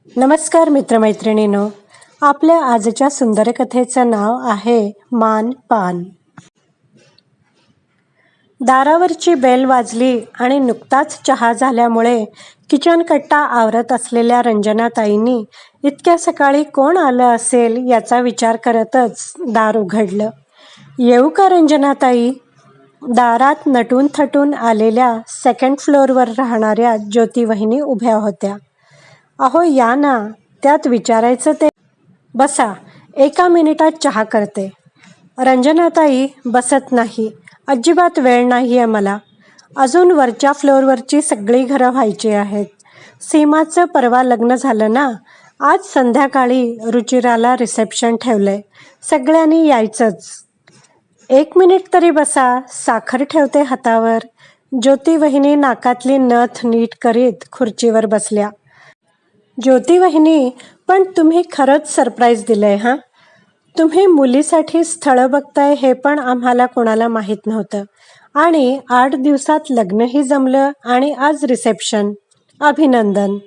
नमस्कार मित्रमैत्रिणींनो, आपल्या आजच्या सुंदर कथेचं नाव आहे मान पान. दारावरची बेल वाजली आणि नुकताच चहा झाल्यामुळे किचन कट्टा आवरत असलेल्या रंजनाताईंनी इतक्या सकाळी कोण आलं असेल याचा विचार करतच दार उघडलं. येऊ का रंजनाताई? दारात नटून थटून आलेल्या सेकंड फ्लोअरवर राहणाऱ्या ज्योती वहिनी उभ्या होत्या. अहो या ना, त्यात विचारायचं ते. बसा, 1 मिनिटात चहा करते. रंजनाताई बसत नाही. अजिबात वेळ नाही आहे मला. अजून वरच्या फ्लोअरवरची सगळी घरं व्हायची आहेत. सीमाचं परवा लग्न झालं ना. आज संध्याकाळी रुचिराला रिसेप्शन ठेवलंय. सगळ्यांनी यायचंच. 1 मिनिट तरी बसा, साखर ठेवते हातावर. ज्योती वहिनी नाकातली नथ नीट करीत खुर्चीवर बसल्या. ज्योती वहिनी, पण तुम्ही खरंच सरप्राईज दिलंय हां. तुम्ही मुलीसाठी स्थळं बघताय हे पण आम्हाला कोणाला माहीत नव्हतं. आणि 8 दिवसात लग्नही जमलं आणि आज रिसेप्शन. अभिनंदन.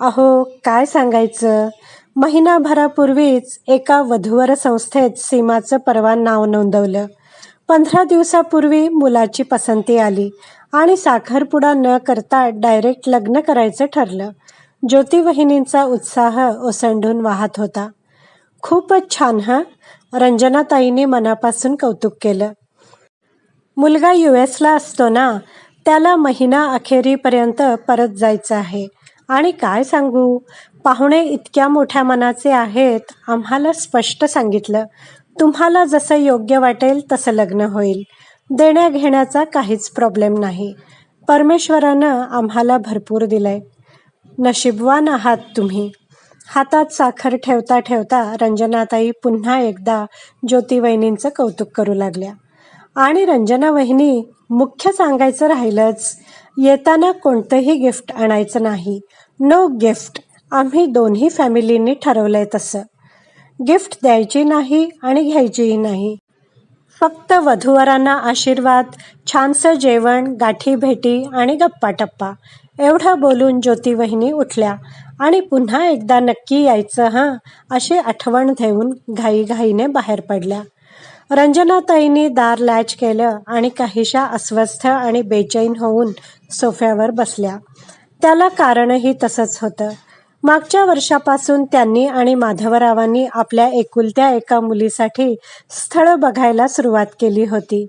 अहो काय सांगायचं, महिनाभरापूर्वीच एका वधूवर संस्थेत सीमाचं परवा नाव नोंदवलं. 15 दिवसापूर्वी मुलाची पसंती आली आणि साखरपुडा न करता डायरेक्ट लग्न करायचं ठरलं. ज्योती वहिनींचा उत्साह ओसंडून वाहत होता. खूपच छान हां. रंजनाताईंनी मनापासून कौतुक केलं. मुलगा US ला असतो ना, त्याला महिना अखेरीपर्यंत परत जायचं आहे. आणि काय सांगू, पाहुणे इतक्या मोठ्या मनाचे आहेत. आम्हाला स्पष्ट सांगितलं, तुम्हाला जसं योग्य वाटेल तसं लग्न होईल. देण्या घेण्याचा काहीच प्रॉब्लेम नाही. परमेश्वरानं आम्हाला भरपूर दिलंय. नशीबवान आहात तुम्ही. हातात साखर ठेवता ठेवता रंजनाताई पुन्हा एकदा ज्योती वहिनींचं कौतुक करू लागल्या. आणि रंजना वहिनी, मुख्य सांगायचं राहिलंच, येताना कोणतंही गिफ्ट आणायचं नाही. No gift. आम्ही दोन्ही फॅमिलींनी ठरवलंय तसं. गिफ्ट द्यायची नाही आणि घ्यायचीही नाही. फक्त वधूवरांना आशीर्वाद, छानसं जेवण, गाठी भेटी आणि गप्पा टप्पा. एवढं बोलून ज्योती वहिनी उठल्या आणि पुन्हा एकदा नक्की यायचं हां अशी आठवण देऊन घाईघाईने बाहेर पडल्या. रंजनाताईंनी दार लॅच केलं आणि काहीशा अस्वस्थ आणि बेचैन होऊन सोफ्यावर बसल्या. त्याला कारणही तसंच होतं. मागच्या वर्षापासून त्यांनी आणि माधवरावांनी आपल्या एकुलत्या एका मुलीसाठी स्थळं बघायला सुरुवात केली होती.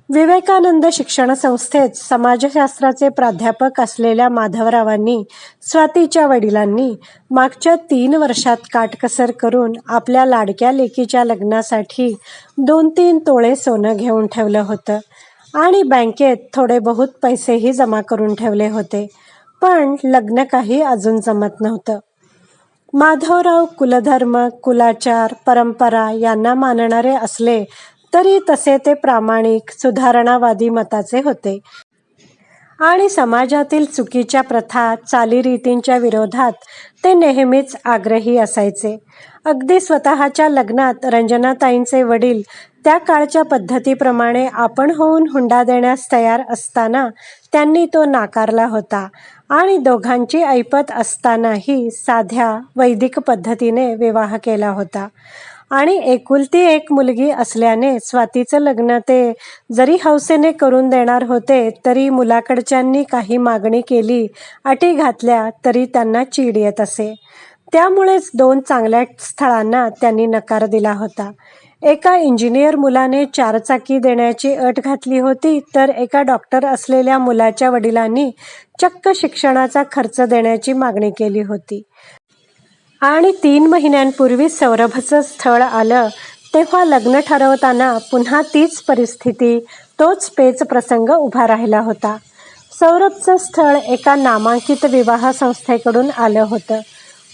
विवेकानंद शिक्षण संस्थेत समाजशास्त्राचे प्राध्यापक असलेल्या माधवरावांनी स्वातीच्या वडिलांनी मागच्या 3 वर्षात काटकसर करून आपल्या लाडक्या लेकीच्या लग्नासाठी 2-3 तोळे सोनं घेऊन ठेवलं होतं आणि बँकेत थोडे बहुत पैसेही जमा करून ठेवले होते. पण लग्न काही अजून जमत नव्हतं. माधवराव कुलधर्म, कुलाचार, परंपरा यांना मानणारे असले तरी तसे ते प्रामाणिक, सुधारणावादी मताचे होते. आणि समाजातील चुकीच्या प्रथा, चालीरीतींच्या विरोधात ते नेहमीच आग्रही असायचे. अगदी स्वतःच्या लग्नात रंजनाताईंचे वडील त्या काळच्या पद्धतीप्रमाणे आपण होऊन हुंडा देण्यास तयार असताना त्यांनी तो नाकारला होता आणि दोघांची ऐपत असतानाही साध्या वैदिक पद्धतीने विवाह केला होता. आणि एकुलती एक मुलगी असल्याने स्वातीचं लग्न ते जरी हौसेने करून देणार होते तरी मुलाकडच्यांनी काही मागणी केली, अटी घातल्या तरी त्यांना चीड येत असे. त्यामुळेच 2 चांगल्या स्थळांना त्यांनी नकार दिला होता. एका इंजिनियर मुलाने 4 चाकी देण्याची अट घातली होती तर एका डॉक्टर असलेल्या मुलाच्या वडिलांनी चक्क शिक्षणाचा खर्च देण्याची मागणी केली होती. आणि 3 महिन्यांपूर्वी सौरभचं स्थळ आलं तेव्हा लग्न ठरवताना पुन्हा तीच परिस्थिती, तोच पेच प्रसंग उभा राहिला होता. सौरभचं स्थळ एका नामांकित विवाह संस्थेकडून आलं होतं.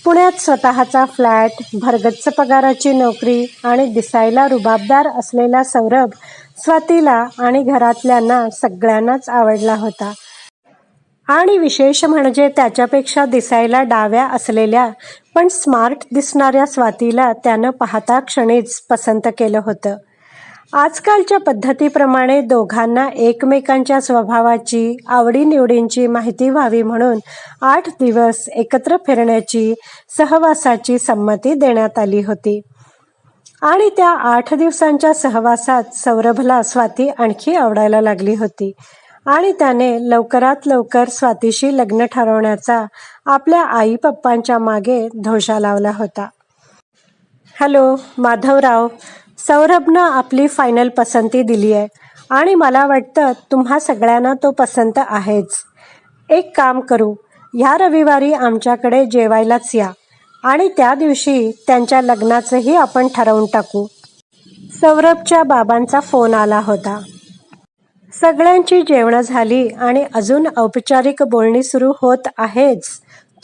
पुण्यात स्वतःचा फ्लॅट, भरगच्च पगाराची नोकरी आणि दिसायला रुबाबदार असलेला सौरभ स्वातीला आणि घरातल्यांना सगळ्यांनाच आवडला होता. आणि विशेष म्हणजे त्याच्यापेक्षा दिसायला डाव्या असलेल्या पण स्मार्ट दिसणाऱ्या स्वातीला त्यानं पाहता क्षणीच पसंत केलं होतं. आजकालच्या पद्धतीप्रमाणे दोघांना एकमेकांच्या स्वभावाची, आवडीनिवडींची माहिती व्हावी म्हणून 8 दिवस एकत्र फिरण्याची, सहवासाची संमती देण्यात आली होती. आणि त्या 8 दिवसांच्या सहवासात सौरभला स्वाती आणखी आवडायला लागली होती आणि त्याने लवकरात लवकर स्वातीशी लग्न ठरवण्याचा आपल्या आई पप्पांच्या मागे धोशा लावला होता. हॅलो माधवराव, सौरभनं आपली फायनल पसंती दिली आहे आणि मला वाटतं तुम्हा सगळ्यांना तो पसंत आहेच. एक काम करू, ह्या रविवारी आमच्याकडे जेवायलाच या आणि त्या दिवशी त्यांच्या लग्नाचंही आपण ठरवून टाकू. सौरभच्या बाबांचा फोन आला होता. सगळ्यांची जेवणं झाली आणि अजून औपचारिक बोलणी सुरू होत आहेच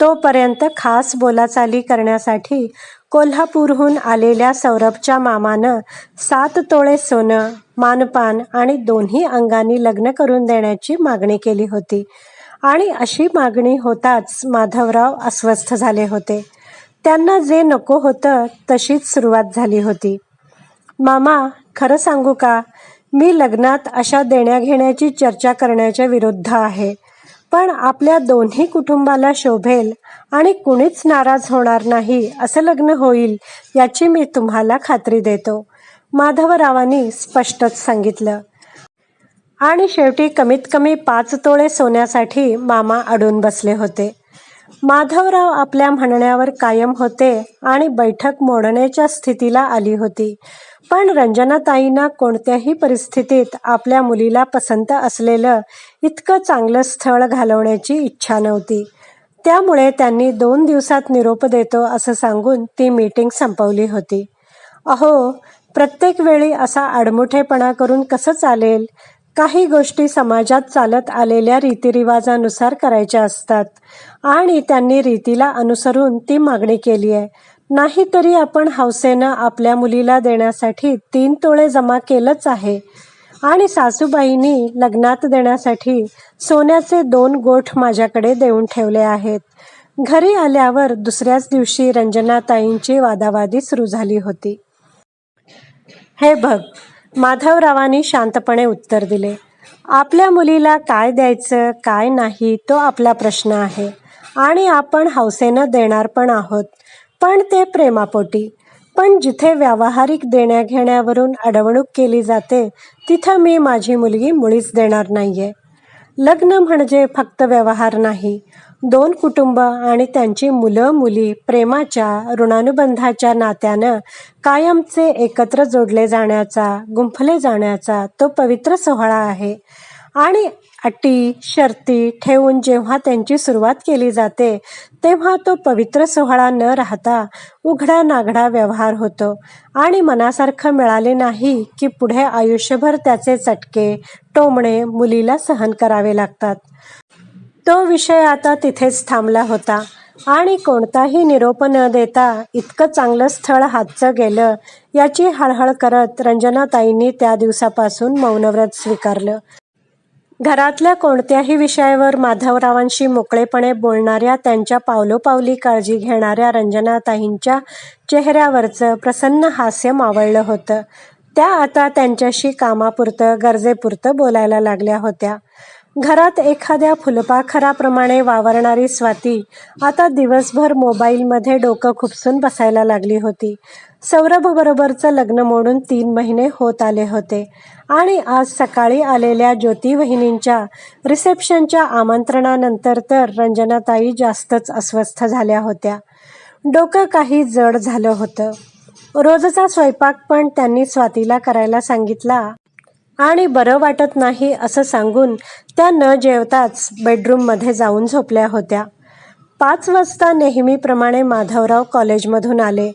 तोपर्यंत खास बोलाचाली करण्यासाठी कोल्हापूरहून आलेल्या सौरभच्या मामानं 7 तोळे सोनं, मानपान आणि दोन्ही अंगांनी लग्न करून देण्याची मागणी केली होती. आणि अशी मागणी होताच माधवराव अस्वस्थ झाले होते. त्यांना जे नको होतं तशीच सुरुवात झाली होती. मामा, खरं सांगू का, मी लग्नात अशा देण्याघेण्याची चर्चा करण्याच्या विरुद्ध आहे. पण आपल्या दोन्ही कुटुंबाला शोभेल आणि कुणीच नाराज होणार नाही असं लग्न होईल याची मी तुम्हाला खात्री देतो, माधवरावांनी स्पष्टच सांगितलं. आणि शेवटी कमीत कमी 5 तोळे सोन्यासाठी मामा अडून बसले होते. माधवराव आपल्या म्हणण्यावर कायम होते आणि बैठक मोडण्याच्या स्थितीला आली होती. पण रंजनाताईंना कोणत्याही परिस्थितीत आपल्या मुलीला पसंत असलेलं इतकं चांगलं स्थळ घालवण्याची इच्छा नव्हती. त्यामुळे त्यांनी 2 दिवसात निरोप देतो असं सांगून ती मीटिंग संपवली होती. अहो, प्रत्येक वेळी असा आडमुठेपणा करून कसं चालेल? काही गोष्टी समाजात चालत आलेल्या रीतिरिवाजानुसार करायच्या असतात आणि त्यांनी रीतीला अनुसरून ती मागणी केली आहे. नाहीतरी आपण हौसेनं आपल्या मुलीला देण्यासाठी 3 तोळे जमा केलंच आहे आणि सासूबाईंनी लग्नात देण्यासाठी सोन्याचे 2 गोठ माझ्याकडे देऊन ठेवले आहेत. घरी आल्यावर दुसऱ्याच दिवशी रंजनाताईंची वादावादी सुरू झाली होती. हे बघ, माधवरावांनी शांतपणे उत्तर दिले. आपल्या मुलीला काय द्यायचं काय नाही तो आपला प्रश्न आहे आणि आपण हौसेनं देणार पण आहोत, पण ते प्रेमापोटी. पण जिथे व्यावहारिक देण्याघेण्यावरून अडवणूक केली जाते तिथं मी माझी मुलगी मुळीच देणार नाहीये. लग्न म्हणजे फक्त व्यवहार नाही, 2 कुटुंब आणि त्यांची मुलं मुली प्रेमाच्या ऋणानुबंधाच्या नात्यानं कायमचे एकत्र जोडले जाण्याचा, गुंफले जाण्याचा तो पवित्र सोहळा आहे. आणि अटी शर्ती ठेवून जेव्हा त्यांची सुरुवात केली जाते तेव्हा तो पवित्र सोहळा न राहता उघडा नागडा व्यवहार होतो आणि मनासारखं मिळाले नाही की पुढे आयुष्यभर त्याचे चटके टोमणे मुलीला सहन करावे लागतात. तो विषय आता तिथेच थांबला होता आणि कोणताही निरोप न देता इतकं चांगलं स्थळ हातचं गेलं याची हळहळ करत रंजनाताईंनी त्या दिवसापासून मौनव्रत स्वीकारलं. घरातल्या कोणत्याही विषयावर माधवरावांशी मोकळेपणे बोलणाऱ्या, त्यांच्या पावलोपावली काळजी घेणाऱ्या रंजनाताईंच्या चेहऱ्यावरचं प्रसन्न हास्य मावळलं होतं. त्या आता त्यांच्याशी कामापुरतं गरजेपुरतं बोलायला लागल्या होत्या. घरात एखाद्या फुलपाखराप्रमाणे वावरणारी स्वाती आता दिवसभर मोबाईलमध्ये डोकं खुपसून बसायला लागली होती. सौरभबरोबरचं लग्न मोडून 3 महिने होत आले होते आणि आज सकाळी आलेल्या ज्योती वहिनींच्या रिसेप्शनच्या आमंत्रणानंतर तर रंजनाताई जास्तच अस्वस्थ झाल्या होत्या. डोकं काही जड झालं होतं. रोजचा स्वयंपाक पण त्यांनी स्वातीला करायला सांगितला आणि बरं वाटत नाही असं सांगून त्या न जेवताच बेडरूममध्ये जाऊन झोपल्या होत्या. 5 वाजता नेहमीप्रमाणे माधवराव कॉलेजमधून आले.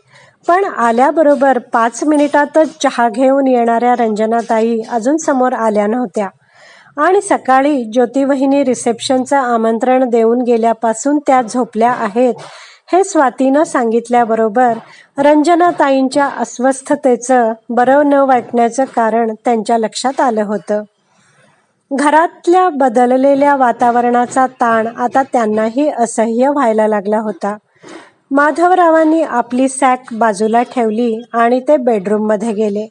पण आल्याबरोबर 5 मिनिटातच चहा घेऊन येणाऱ्या रंजनाताई अजून समोर आल्या नव्हत्या आणि सकाळी ज्योतिवहिनी रिसेप्शनचं आमंत्रण देऊन गेल्यापासून त्या झोपल्या आहेत हे स्वातीनं सांगितल्याबरोबर रंजनाताईंच्या अस्वस्थतेचं बरं न वाटण्याचं कारण त्यांच्या लक्षात आलं होतं. घरातल्या बदललेल्या वातावरणाचा ताण आता त्यांनाही असह्य व्हायला लागला होता. माधवरावांनी आपली सॅक बाजूला ठेवली आणि ते बेडरूममध्ये गेले.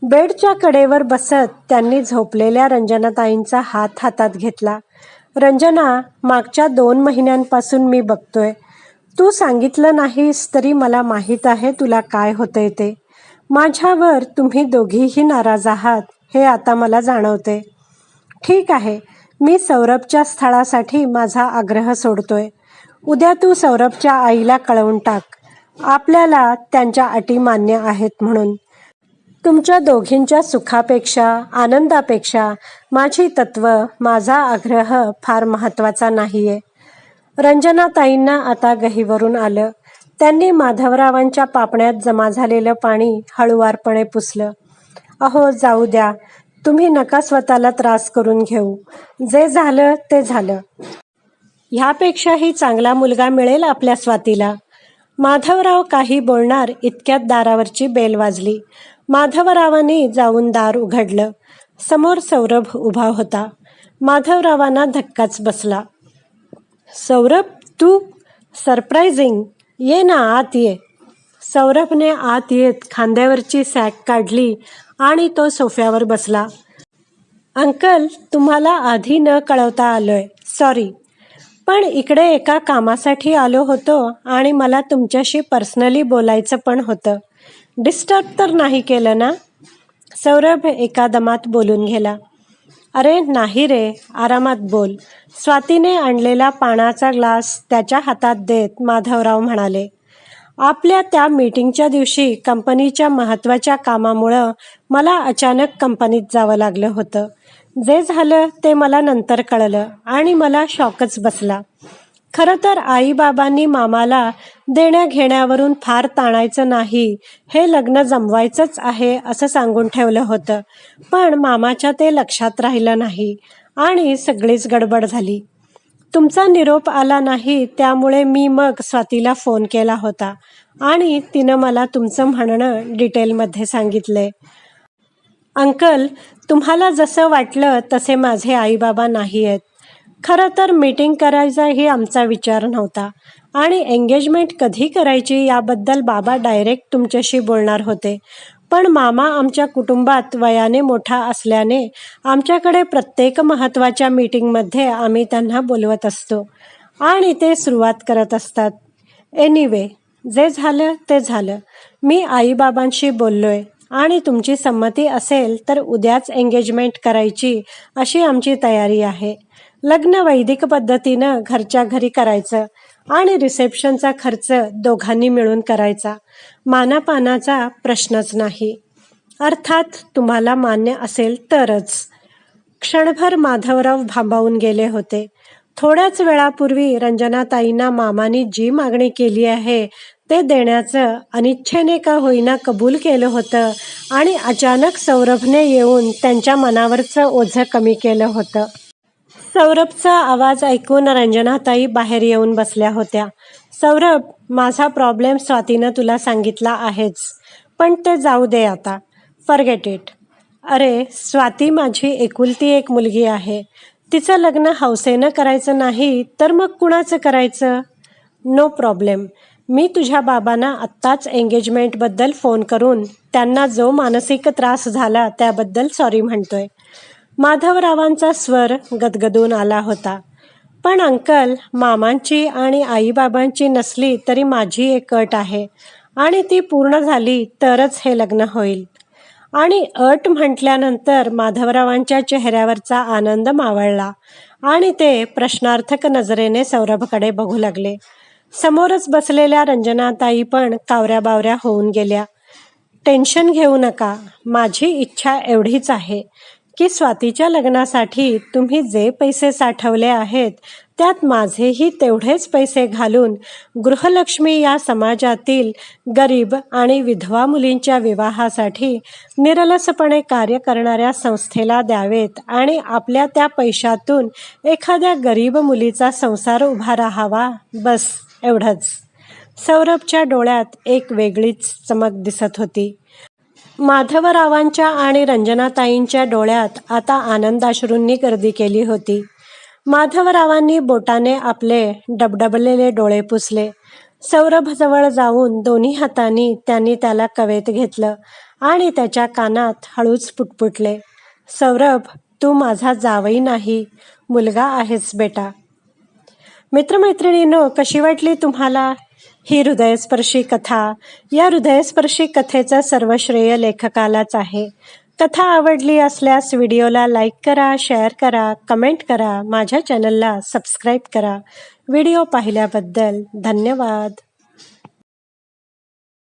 बेडच्या कडेवर बसत त्यांनी झोपलेल्या रंजनाताईंचा हात हातात घेतला. रंजना, मागच्या 2 महिन्यांपासून मी बघतोय. तू सांगितलं नाहीस तरी मला माहीत आहे तुला काय होतंय ते. माझ्यावर तुम्ही दोघीही नाराज आहात हे आता मला जाणवते. ठीक आहे, मी सौरभच्या स्थळासाठी माझा आग्रह सोडतोय. उद्या तू सौरभच्या आईला कळवून टाक आपल्याला त्यांच्या अटी मान्य आहेत म्हणून. तुमच्या दोघींच्या सुखापेक्षा, आनंदापेक्षा माझी तत्व, माझा आग्रह फार महत्त्वाचा नाहीये. रंजनाताईंना आता गहिवरून आलं. त्यांनी माधवरावांच्या पापण्यात जमा झालेलं पाणी हळुवारपणे पुसलं. अहो जाऊ द्या, तुम्ही नका स्वतःला त्रास करून घेऊ. जे झालं ते झालं. ह्यापेक्षाही चांगला मुलगा मिळेल आपल्या स्वातीला. माधवराव काही बोलणार इतक्यात दारावरची बेल वाजली. माधवरावांनी जाऊन दार उघडलं. समोर सौरभ उभा होता. माधवरावांना धक्काच बसला. सौरभ, तू? सरप्रायझिंग. ये ना, आत ये. सौरभने आत येत खांद्यावरची सॅक काढली आणि तो सोफ्यावर बसला. अंकल, तुम्हाला आधी न कळवता आलोय, सॉरी. पण इकडे एका कामासाठी आलो होतो आणि मला तुमच्याशी पर्सनली बोलायचं पण होतं. डिस्टर्ब तर नाही केलं ना? सौरभ एका दमात बोलून गेला. अरे नाही रे, आरामात बोल. स्वातीने आणलेला पाण्याचा ग्लास त्याच्या हातात देत माधवराव म्हणाले. आपल्या त्या मीटिंगच्या दिवशी कंपनीच्या महत्त्वाच्या कामामुळं मला अचानक कंपनीत जावं लागलं होतं. जे झालं ते मला नंतर कळलं आणि मला शॉकच बसला. खरं तर आईबाबांनी मामाला देण्याघेण्यावरून फार ताणायचं नाही, हे लग्न जमवायचंच आहे असं सांगून ठेवलं होतं. पण मामाच्या ते लक्षात राहिलं नाही आणि सगळीच गडबड झाली. तुमचा निरोप आला नाही त्यामुळे मी मग स्वातीला फोन केला होता आणि तिनं मला तुमचं म्हणणं डिटेलमध्ये सांगितलंय. अंकल, तुम्हाला जसं वाटलं तसे माझे आईबाबा नाही आहेत. खरं तर मीटिंग करायचाही आमचा विचार नव्हता आणि एंगेजमेंट कधी करायची याबद्दल बाबा डायरेक्ट तुमच्याशी बोलणार होते. पण मामा आमच्या कुटुंबात वयाने मोठा असल्याने आमच्याकडे प्रत्येक महत्त्वाच्या मीटिंगमध्ये आम्ही त्यांना बोलवत असतो आणि ते सुरुवात करत असतात. एनिवे, जे झालं ते झालं. मी आईबाबांशी बोललोय आणि तुमची संमती असेल तर उद्याच एंगेजमेंट करायची अशी आमची तयारी आहे. लग्न वैदिक पद्धतीनं घरच्या घरी करायचं आणि रिसेप्शनचा खर्च दोघांनी मिळून करायचा. मानापानाचा प्रश्नच नाही. अर्थात तुम्हाला मान्य असेल तरच. क्षणभर माधवराव भांबावून गेले होते. थोड्याच वेळापूर्वी रंजनाताईंना मामानी जी मागणी केली आहे ते देण्याचं अनिच्छेने का होईना कबूल केलं होतं आणि अचानक सौरभने येऊन त्यांच्या मनावरचं ओझं कमी केलं होतं. सौरभचा आवाज ऐकून रंजनाताई बाहेर येऊन बसल्या होत्या. सौरभ, माझा प्रॉब्लेम स्वातीनं तुला सांगितला आहेच, पण ते जाऊ दे आता. Forget it. अरे, स्वाती माझी एकुलती एक मुलगी आहे. तिचं लग्न हौसेनं करायचं नाही तर मग कुणाचं करायचं? No problem. मी तुझ्या बाबांना आत्ताच एंगेजमेंटबद्दल फोन करून त्यांना जो मानसिक त्रास झाला त्याबद्दल सॉरी म्हणतोय. माधवरावांचा स्वर गदगदून आला होता. पण अंकल, मामांची आणि आईबाबांची नसली तरी माझी एक अट आहे आणि ती पूर्ण झाली तरच हे लग्न होईल. आणि अट म्हटल्यानंतर माधवरावांच्या चेहऱ्यावरचा आनंद मावळला आणि ते प्रश्नार्थक नजरेने सौरभकडे बघू लागले. समोरच बसलेल्या रंजनाताई पण कावऱ्या बावऱ्या होऊन गेल्या. टेन्शन घेऊ नका. माझी इच्छा एवढीच आहे की स्वातीच्या लग्नासाठी तुम्ही जे पैसे साठवले आहेत त्यात माझेही तेवढेच पैसे घालून गृहलक्ष्मी या समाजातील गरीब आणि विधवा मुलींच्या विवाहासाठी निरलसपणे कार्य करणाऱ्या संस्थेला द्यावेत आणि आपल्या त्या पैशातून एखाद्या गरीब मुलीचा संसार उभा राहावा, बस एवढंच. सौरभच्या डोळ्यात एक वेगळीच चमक दिसत होती. माधवरावांच्या आणि रंजनाताईंच्या डोळ्यात आता आनंदाश्रूंनी गर्दी केली होती. माधवरावांनी बोटाने आपले डबडबलेले डोळे पुसले. सौरभजवळ जाऊन दोन्ही हातांनी त्यांनी त्याला कवेत घेतलं आणि त्याच्या कानात हळूच पुटपुटले, सौरभ, तू माझा जावई नाही, मुलगा आहेस बेटा. मित्रमैत्रिणींनो, कशी वाटली तुम्हाला ही हृदयस्पर्शी कथा? या हृदयस्पर्शी कथेचं सर्व श्रेय लेखकालाच आहे. कथा आवडली असल्यास व्हिडिओला लाईक करा, शेअर करा, कमेंट करा, माझ्या चॅनलला सबस्क्राईब करा. व्हिडिओ पाहिल्याबद्दल धन्यवाद.